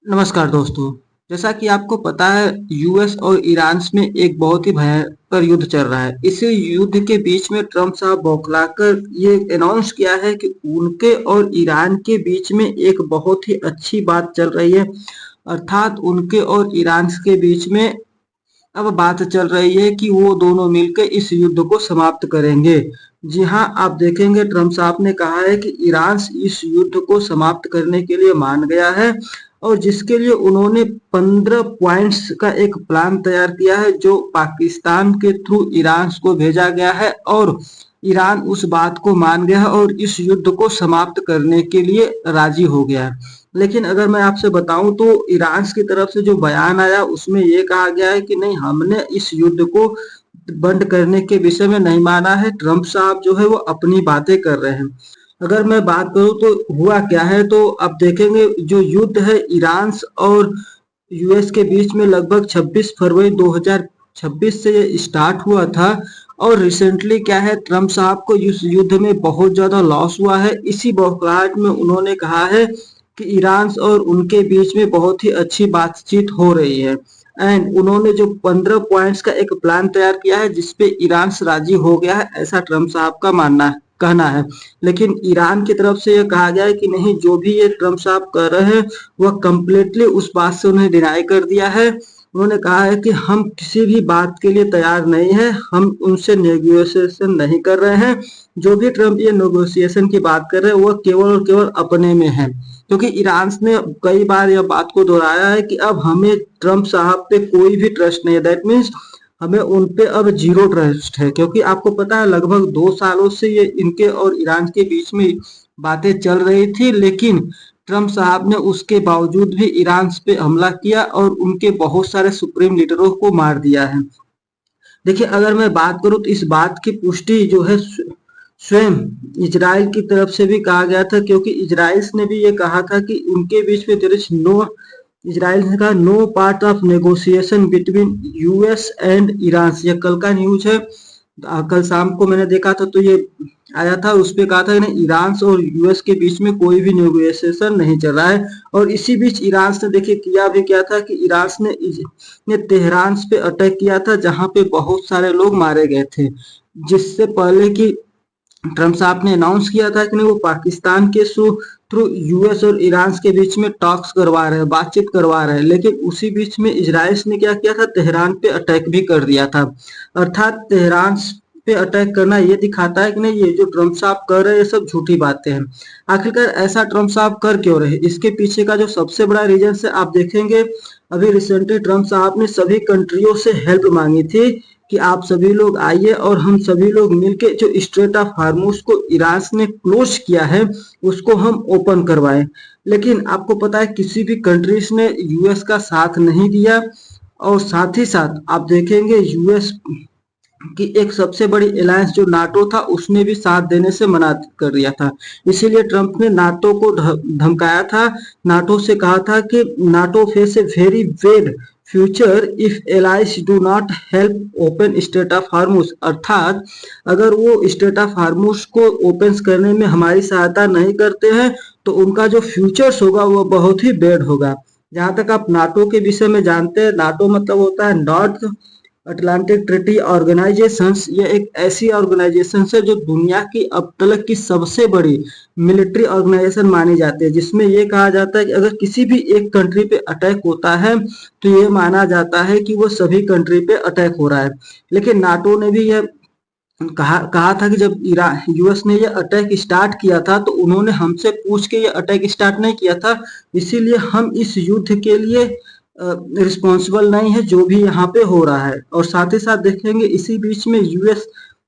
नमस्कार दोस्तों। जैसा कि आपको पता है यूएस और ईरान में एक बहुत ही भयंकर युद्ध चल रहा है। इसी युद्ध के बीच में ट्रम्प साहब बौखलाकर ये अनाउंस किया है कि उनके और ईरान के बीच में एक बहुत ही अच्छी बात चल रही है। अर्थात उनके और ईरान के बीच में अब बात चल रही है कि वो दोनों मिलकर इस युद्ध को समाप्त करेंगे। जी हाँ, आप देखेंगे ट्रम्प साहब ने कहा है कि ईरान इस युद्ध को समाप्त करने के लिए मान गया है और जिसके लिए उन्होंने 15 पॉइंट्स का एक प्लान तैयार किया है जो पाकिस्तान के थ्रू ईरान को भेजा गया है और ईरान उस बात को मान गया है और इस युद्ध को समाप्त करने के लिए राजी हो गया है। लेकिन अगर मैं आपसे बताऊं तो ईरान की तरफ से जो बयान आया उसमें ये कहा गया है कि नहीं, हमने इस युद्ध को बंद करने के विषय में नहीं माना है। ट्रम्प साहब जो है वो अपनी बातें कर रहे हैं। अगर मैं बात करूं तो हुआ क्या है, तो अब देखेंगे जो युद्ध है ईरान और यूएस के बीच में लगभग 26 फरवरी 2026 से ये स्टार्ट हुआ था और रिसेंटली क्या है, ट्रम्प साहब को इस युद्ध में बहुत ज्यादा लॉस हुआ है। इसी बौखलाहट में उन्होंने कहा है कि ईरान और उनके बीच में बहुत ही अच्छी बातचीत हो रही है एंड उन्होंने जो 15 पॉइंट्स का एक प्लान तैयार किया है जिसपे ईरान राजी हो गया है, ऐसा ट्रम्प साहब का मानना है, कहना है। लेकिन ईरान की तरफ से यह कहा गया है कि नहीं, जो भी ये ट्रम्प साहब कर रहे हैं वह कम्प्लीटली उस बात से उन्हें डिनाई कर दिया है। उन्होंने कहा है कि हम किसी भी बात के लिए तैयार नहीं है, हम उनसे नेगोशिएशन नहीं कर रहे हैं। जो भी ट्रम्प ये नेगोशिएशन की बात कर रहे हैं वह केवल और केवल अपने में है, क्योंकि ईरान ने कई बार यह बात को दोहराया है कि अब हमें ट्रम्प साहब पे कोई भी ट्रस्ट नहीं है। दैट मीन्स हमें उन पे अब जीरो ट्रस्ट है, क्योंकि आपको पता है लगभग 2 सालों से ये इनके और ईरान के बीच में बातें चल रही थी, लेकिन ट्रम्प साहब ने उसके बावजूद भी ईरान पे हमला किया और उनके बहुत सारे सुप्रीम लीडरों को मार दिया है। देखिए, अगर मैं बात करूं तो इस बात की पुष्टि जो है स्वयं इजराइल की तरफ से भी कहा गया था, क्योंकि इजराइल ने भी ये कहा था कि उनके बीच में देयर इज नो, इजराइल ने कहा no part of negotiation between US and Iran. ये कल का न्यूज है, कल शाम को मैंने देखा था तो ये आया था, उस पे कहा था कि ईरान और यूएस के बीच में कोई भी नेगोशिएशन नहीं चल रहा है। और इसी बीच ईरान ने देखिए किया भी क्या था कि ईरान ने तेहरान पे अटैक किया था जहां पे बहुत सारे लोग मारे गए थे, जिससे पहले कि ट्रम्प साहब ने अनाउंस किया था कि नहीं वो पाकिस्तान के थ्रू यूएस और ईरान के बीच में टॉक्स करवा रहे हैं, बातचीत करवा रहे हैं। लेकिन उसी बीच में इजराइल ने क्या किया था, तेहरान पे अटैक भी कर दिया था। अर्थात तेहरान पे अटैक करना ये दिखाता है कि नहीं, ये जो ट्रम्प साहब कर रहे हैं ये सब झूठी बातें हैं। आखिरकार ऐसा ट्रम्प साहब कर क्यों रहे, इसके पीछे का जो सबसे बड़ा रीजन है आप देखेंगे, अभी रिसेंटली ट्रम्प साहब ने सभी कंट्रियों से हेल्प मांगी थी कि आप सभी लोग आइए और हम सभी लोग मिलके जो स्ट्रेट ऑफ हार्मोज को ईरान ने क्लोज किया है उसको हम ओपन करवाएं। लेकिन आपको पता है किसी भी कंट्रीज ने यूएस का साथ नहीं दिया और साथ ही साथ आप देखेंगे यूएस कि एक सबसे बड़ी अलायंस जो नाटो था उसने भी साथ देने से मना कर दिया था। इसीलिए ट्रम्प ने नाटो को धमकाया था, नाटो से कहा था कि NATO face a very bad future if allies do not help open straight of हार्मोज। अर्थात अगर वो स्ट्रेट ऑफ हार्मोज को ओपन करने में हमारी सहायता नहीं करते हैं तो उनका जो फ्यूचर्स होगा वो बहुत ही बैड होगा। जहां तक आप नाटो के विषय में जानते हैं, नाटो मतलब होता है नॉर्थ अटलांटिक ट्रीटी ऑर्गेनाइजेशन। ये एक ऐसी ऑर्गेनाइजेशन है जो दुनिया की अब तक की सबसे बड़ी मिलिट्री ऑर्गेनाइजेशन मानी जाती है, जिसमें ये कहा जाता है कि अगर किसी भी एक कंट्री पे अटैक होता है तो ये माना जाता है कि वो सभी कंट्री पे अटैक हो रहा है। लेकिन नाटो ने भी ये कहा था कि जब यूएस ने ये अटैक स्टार्ट किया था तो उन्होंने हमसे पूछ के ये अटैक स्टार्ट नहीं किया था, इसीलिए हम इस युद्ध के लिए रिस्पॉन्सिबल नहीं है जो भी यहाँ पे हो रहा है। और साथ ही साथ देखेंगे इसी बीच में यूएस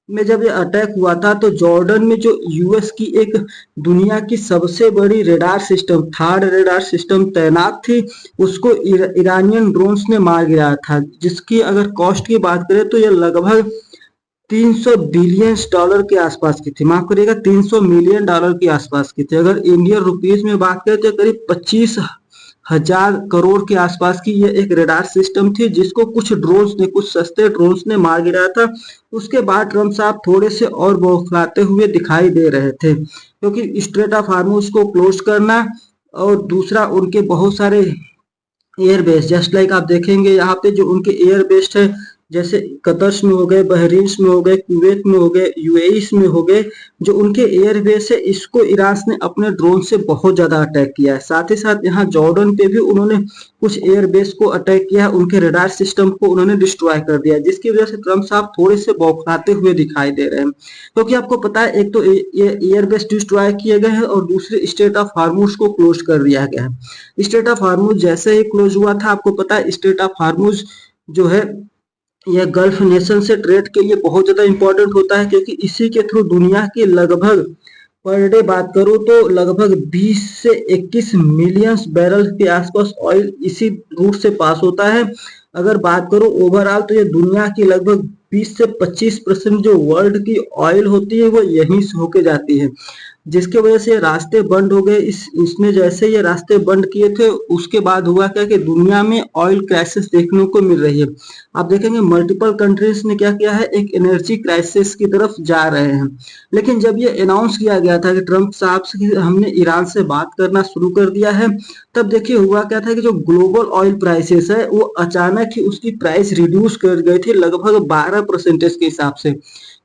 में जब ये अटैक हुआ था तो जॉर्डन में जो यूएस की एक दुनिया की सबसे बड़ी radar system, third radar system तैनात थी, उसको ईरानियन ड्रोन्स ने मार गिराया था, जिसकी अगर कॉस्ट की बात करें तो ये लगभग 300 बिलियन डॉलर के आसपास की थी। माफ करिएगा, 300 मिलियन डॉलर के आसपास की थी। अगर इंडियन रुपीज में बात करें तो करीब 25,000 करोड़ के आसपास की ये एक रेडार सिस्टम थी, जिसको कुछ ड्रोन्स ने, कुछ सस्ते ड्रोन्स ने मार गिराया था। उसके बाद ट्रम्प साहब थोड़े से और बौखलाते हुए दिखाई दे रहे थे, क्योंकि स्ट्रेट ऑफ हार्मोज को क्लोज करना और दूसरा उनके बहुत सारे एयर बेस, जस्ट लाइक आप देखेंगे यहाँ पे जो उनके एयर बेस्ड है, जैसे कतर में हो गए, बहरीन में हो गए, कुवैत में हो गए, यूएई में हो गए, जो उनके एयर बेस है इसको ईरान ने अपने ड्रोन से बहुत ज्यादा अटैक किया है। साथ ही साथ यहाँ जॉर्डन पे भी उन्होंने कुछ एयर बेस को अटैक किया है, उनके रडार सिस्टम को उन्होंने डिस्ट्रॉय कर दिया, जिसकी वजह से ट्रम्प साहब थोड़े से बौखलाते हुए दिखाई दे रहे हैं। क्योंकि आपको पता है एक तो ये एयर बेस डिस्ट्रॉय किए गए हैं और दूसरे स्टेट ऑफ हार्मूज को क्लोज कर दिया गया है। स्टेट ऑफ हार्मूज जैसे ही क्लोज हुआ था, आपको पता है स्टेट ऑफ हार्मूज जो है यह गल्फ नेशन से ट्रेड के लिए बहुत ज्यादा इंपॉर्टेंट होता है, क्योंकि इसी के थ्रू दुनिया के लगभग पर डे बात करूं तो लगभग 20 से 21 मिलियन बैरल के आसपास ऑयल इसी रूट से पास होता है। अगर बात करूं ओवरऑल तो ये दुनिया की लगभग 20 से 25% जो वर्ल्ड की ऑयल होती है वो यहीं से होके जाती है, जिसके वजह से रास्ते बंद हो गए। इसने जैसे ये रास्ते बंद किए थे उसके बाद हुआ क्या कि दुनिया में ऑयल क्राइसिस देखने को मिल रही है। आप देखेंगे मल्टीपल कंट्रीज ने क्या किया है, एक एनर्जी क्राइसिस की तरफ जा रहे हैं। लेकिन जब ये अनाउंस किया गया था कि ट्रम्प साहब से हमने ईरान से बात करना शुरू कर दिया है, तब देखिए हुआ क्या था कि जो ग्लोबल ऑयल प्राइसेस है वो अचानक ही उसकी प्राइस रिड्यूस कर गई थी लगभग 12% के हिसाब से।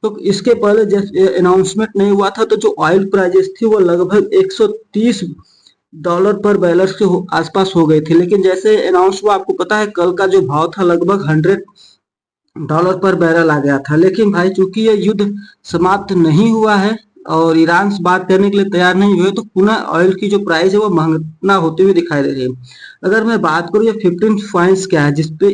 तो इसके पहले जब अनाउंसमेंट नहीं हुआ था तो जो ऑयल प्राइसेस थी वो लगभग 130 डॉलर पर बैरल के आसपास हो गई थी। लेकिन जैसे अनाउंस हुआ, आपको पता है कल का जो भाव था लगभग $100 पर बैरल आ गया था। लेकिन भाई चूंकि ये युद्ध समाप्त नहीं हुआ है और ईरान से बात करने के लिए तैयार नहीं हुए, तो पुनः ऑयल की जो प्राइस है वो महंगा होते हुए दिखाई दे रही है। अगर मैं बात करूँ ये 15 पॉइंट्स क्या है जिसपे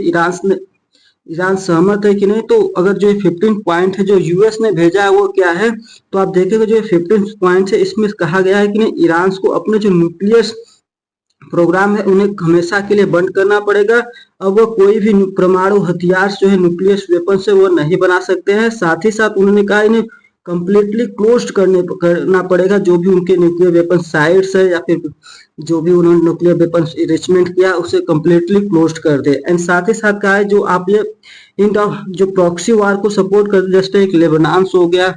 ईरान सहमत है कि नहीं, तो अगर जो 15 पॉइंट है जो यूएस ने भेजा है वो क्या है, तो आप देखेंगे जो 15 पॉइंट है इसमें कहा गया है कि नहीं ईरान को अपने जो न्यूक्लियर प्रोग्राम है उन्हें हमेशा के लिए बंद करना पड़ेगा। अब वो कोई भी परमाणु हथियार जो है न्यूक्लियर वेपन से वो नहीं बना सकते हैं। साथ ही साथ उन्होंने कहा इन्हें कंप्लीटली क्लोज करना पड़ेगा, जो भी उनके न्यूक्लियर वेपन साइट्स है या फिर जो भी उन्होंने न्यूक्लियर वेपन इरिचमेंट किया उसे कंप्लीटली क्लोज कर दे। एंड साथ ही साथ कहा है जो आप ये इन जो प्रॉक्सी वार को सपोर्ट कर, जैसे एक लेबनान हो गया,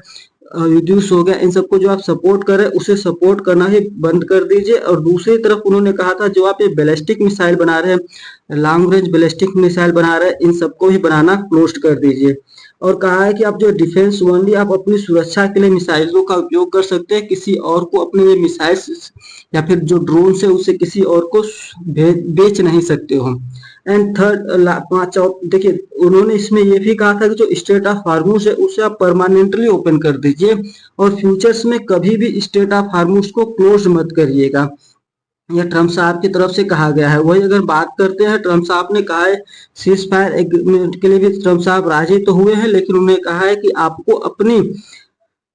रिड्यूस हो गया, इन सबको जो आप सपोर्ट कर रहे हैं उसे सपोर्ट करना ही बंद कर दीजिए। और दूसरी तरफ उन्होंने कहा था जो आप ये बैलिस्टिक मिसाइल बना रहे हैं, लॉन्ग रेंज बैलिस्टिक मिसाइल बना रहे हैं, इन सबको भी बनाना क्लोज कर दीजिए। और कहा है कि आप जो डिफेंस ओनली आप अपनी सुरक्षा के लिए मिसाइलों का उपयोग कर सकते हैं, किसी और को अपने ये मिसाइल या फिर जो ड्रोन से उसे किसी और को बेच नहीं सकते हो। एंड थर्ड देखिए उन्होंने इसमें ये भी कहा था कि जो स्टेट ऑफ हार्मूज है उसे आप परमानेंटली ओपन कर दीजिए और फ्यूचर्स में कभी भी स्टेट ऑफ हार्मूज को क्लोज मत करिएगा। यह ट्रम्प साहब की तरफ से कहा गया है। वही अगर बात करते हैं, ट्रम्प साहब ने कहा है सीज फायर एग्रीमेंट के लिए भी ट्रम्प साहब राजी तो हुए हैं, लेकिन उन्होंने कहा है कि आपको अपनी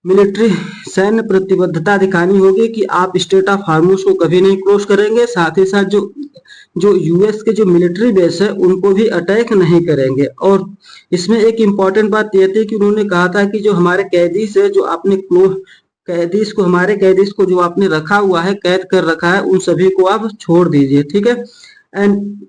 मिलिट्री सैन्य प्रतिबद्धता दिखानी होगी कि आप स्टेट ऑफ हार्मूज को कभी नहीं क्लोज करेंगे। साथ ही साथ जो जो यूएस के जो मिलिट्री बेस है उनको भी अटैक नहीं करेंगे। और इसमें एक इम्पॉर्टेंट बात यह थी कि उन्होंने कहा था कि जो हमारे कैदीस है, जो आपने हमारे कैदीस को जो आपने रखा हुआ है, कैद कर रखा है, उन सभी को आप छोड़ दीजिए, ठीक है। एंड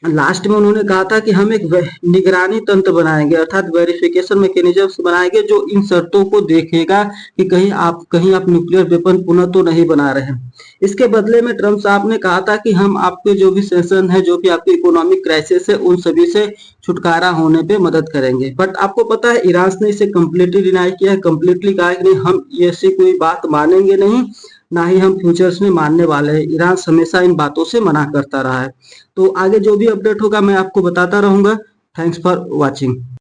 लास्ट में उन्होंने कहा था कि हम एक निगरानी तंत्र बनाएंगे, अर्थात वेरिफिकेशन मैकेनिज्म बनाएंगे जो इन शर्तों को देखेगा कि कहीं आप न्यूक्लियर वेपन पुनः तो नहीं बना रहे हैं। इसके बदले में ट्रम्प साहब ने कहा था कि हम आपके जो भी सेशन है, जो भी आपकी इकोनॉमिक क्राइसिस है, उन सभी से छुटकारा होने पे मदद करेंगे। बट आपको पता है ईरान ने इसे कम्प्लीटली डिनाई किया है, कम्प्लीटली कहा है कि नहीं हम ऐसी कोई बात मानेंगे नहीं, ना ही हम फ्यूचर्स में मानने वाले हैं। ईरान हमेशा इन बातों से मना करता रहा है। तो आगे जो भी अपडेट होगा मैं आपको बताता रहूंगा। Thanks for watching.